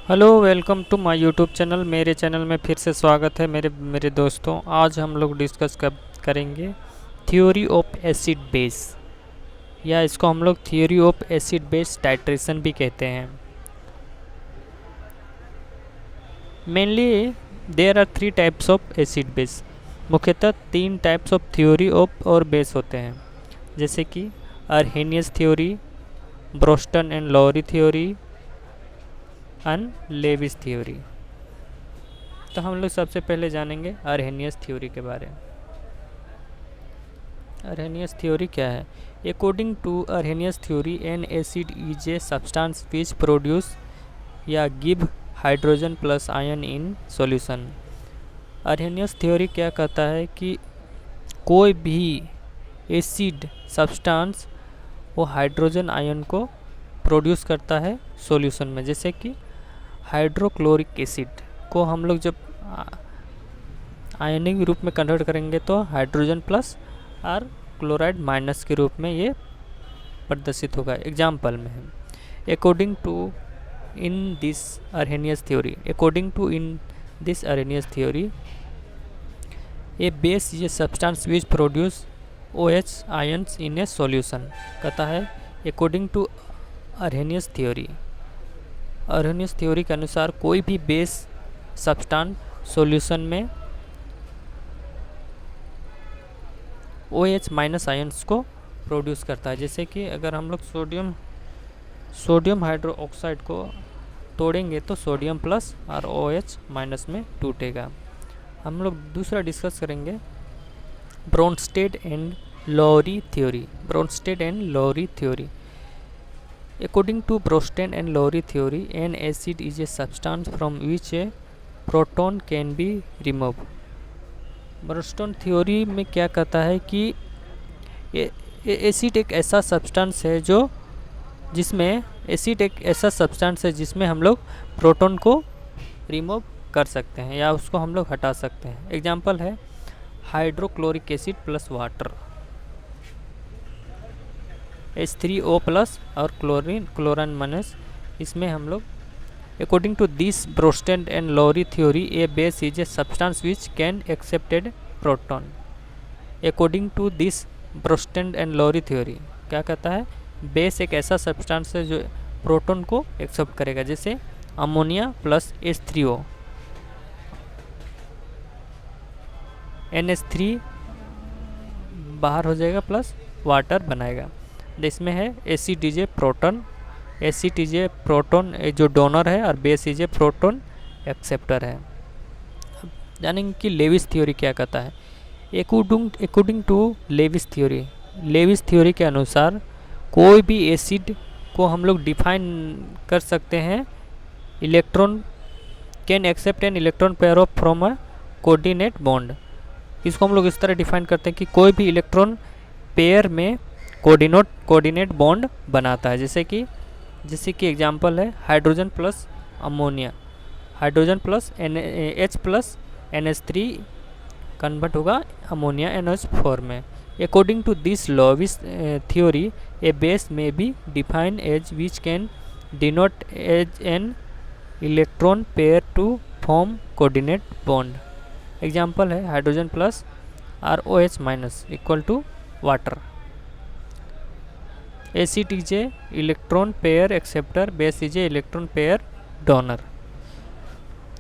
Hello, welcome to my YouTube channel. मेरे channel में फिर से स्वागत है मेरे मेरे दोस्तों। आज हम लोग डिस्कस करेंगे थ्योरी ऑफ एसिड बेस, या इसको हम लोग theory of acid base titration भी कहते हैं। Mainly there are three types of acid base. मुख्यतः तीन टाइप्स ऑफ थ्योरी ऑफ और बेस होते हैं, जैसे कि Arrhenius theory, Bronsted and Lowry theory and Lewis theory. तो हम लोग सबसे पहले जानेंगे अर्हेनियस थ्योरी के बारे में। अर्हेनियस थ्योरी क्या है? According to Arrhenius theory, an acid is a substance which produce या give hydrogen plus ion in solution. Arrhenius theory क्या कहता है कि कोई भी एसिड सब्सटेंस वो हाइड्रोजन आयन को प्रोड्यूस करता है सॉल्यूशन में। जैसे कि हाइड्रोक्लोरिक एसिड को हम लोग जब आयनिक रूप में कन्वर्ट करेंगे तो हाइड्रोजन प्लस और क्लोराइड माइनस के रूप में ये प्रदर्शित होगा। एग्जाम्पल में है according to in this Arrhenius theory a base is a substance which produce OH ions in a solution. कहता है अकॉर्डिंग टू अर्हेनियस थ्योरी के अनुसार कोई भी बेस सब्सटेंस सॉल्यूशन में OH माइनस आयन्स को प्रोड्यूस करता है। जैसे कि अगर हम लोग सोडियम हाइड्रोक्साइड को तोड़ेंगे तो सोडियम प्लस और OH माइनस में टूटेगा। हम लोग दूसरा डिस्कस करेंगे Bronsted and Lowry theory. According to Bronsted and Lowry theory, an acid is a substance from which a proton can be removed. Bronsted theory में क्या कहता है कि एसिड एक ऐसा सब्सटेंस है जिसमें हम लोग प्रोटॉन को रिमूव कर सकते हैं या उसको हम लोग हटा सकते हैं। एग्जाम्पल है hydrochloric acid plus water, H3O plus और क्लोरीन माइनस। इसमें हम लोग according to this Bronsted and Lowry theory a base is a substance which can accepted proton. According to this Bronsted and Lowry theory क्या कहता है? Base एक ऐसा substance है जो प्रोटॉन को एक्सेप्ट करेगा। जैसे अमोनिया प्लस H3O, NH3 बाहर हो जाएगा प्लस वाटर बनाएगा। इसमें है एसिड इज ए प्रोटॉन जो डोनर है और base is A proton acceptor है। अब जानेंगे कि लेविस थ्योरी क्या कहता है। अकॉर्डिंग टू लेविस थ्योरी के अनुसार कोई भी एसिड को हम लोग डिफाइन कर सकते हैं electron can accept an electron pair of from a coordinate bond. इसको हम लोग इस तरह डिफाइन करते हैं कि कोई भी इलेक्ट्रॉन पेयर में कोऑर्डिनेट बॉन्ड बनाता है। जैसे कि एग्जांपल है hydrogen plus ammonia, hydrogen plus H plus NH3 convert होगा अमोनिया NH4 में। According to this Lewis theory a base may be define as which can denote as an electron pair to form coordinate bond. Example है hydrogen plus और OH minus equal to water. Acid is a electron pair acceptor, base is a electron pair donor.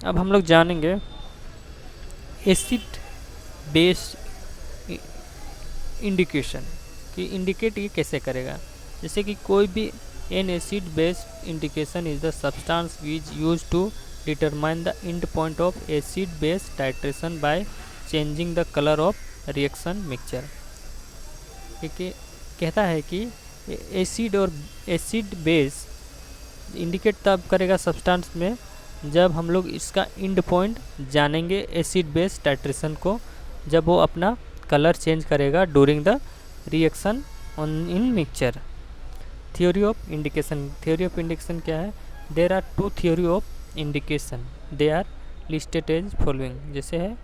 अब हम लोग जानेंगे acid base indication कि indicate ये कैसे करेगा। जैसे कि कोई भी an acid base indication is the substance which use to determine the end point of acid base titration by changing the colour of reaction mixture. कहता है कि एसिड बेस इंडिकेट तब करेगा सब्सटेंस में जब हम लोग इसका एंड पॉइंट जानेंगे एसिड बेस टाइट्रेशन को, जब वो अपना कलर चेंज करेगा during the reaction in mixture. Theory of indication क्या है? There are two theory of indication, they are listed as following. जैसे है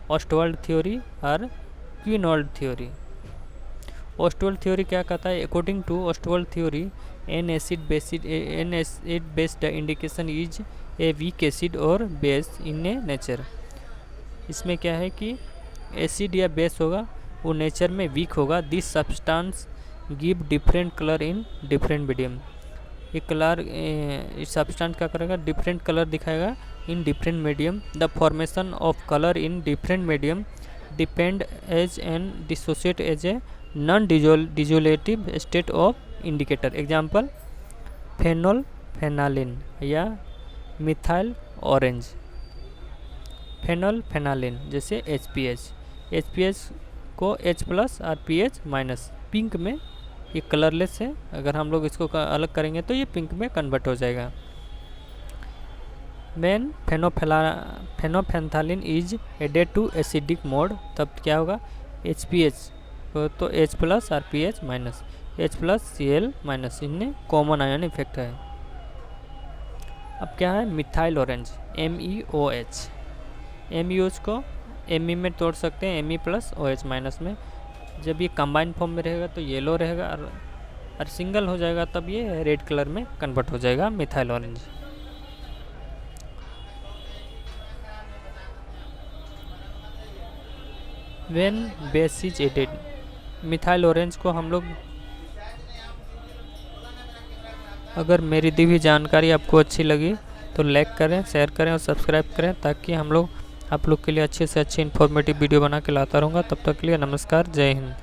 ऑस्टवाल्ड थ्योरी और क्विनोल्ड थ्योरी। ओस्टोल थ्योरी क्या कहता है? According to Ostwald theory an acid based indication is a weak acid और base in a nature. इसमें क्या है कि एसिड या बेस होगा वो नेचर में वीक होगा। This substance give different colour in different medium. ये कलर इस सब्सटेंस क्या करेगा? डिफरेंट कलर दिखाएगा in different medium. The formation of colour in different medium depend as and dissociate as a non dissolutive state of indicator. Example phenolphthalein या methyl orange. Phenolphthalein जैसे HPH को H plus और PH minus. Pink में ये colourless है, अगर हम लोग इसको अलग करेंगे तो ये पिंक में कन्वर्ट हो जाएगा। When phenolphthalein is added to acidic mode तब क्या होगा? HPH तो H प्लस और PH minus, H plus Cl minus, इनमें कॉमन आयन इफेक्ट है। अब क्या है? Methyl orange MEOH। MEOH को Me में तोड़ सकते हैं, Me प्लस OH माइनस में। जब ये कंबाइंड फॉर्म में रहेगा तो येलो रहेगा और सिंगल हो जाएगा तब ये रेड कलर में कन्वर्ट हो जाएगा methyl orange. When base is added, methyl orange को हम लोग, अगर मेरी दी हुई जानकारी आपको अच्छी लगी तो लाइक करें, शेयर करें और सब्सक्राइब करें, ताकि हम लोग आप लोग के लिए अच्छे से अच्छी इन्फॉर्मेटिव वीडियो बना के लाता रहूँगा। तब तक के लिए नमस्कार, जय हिंद।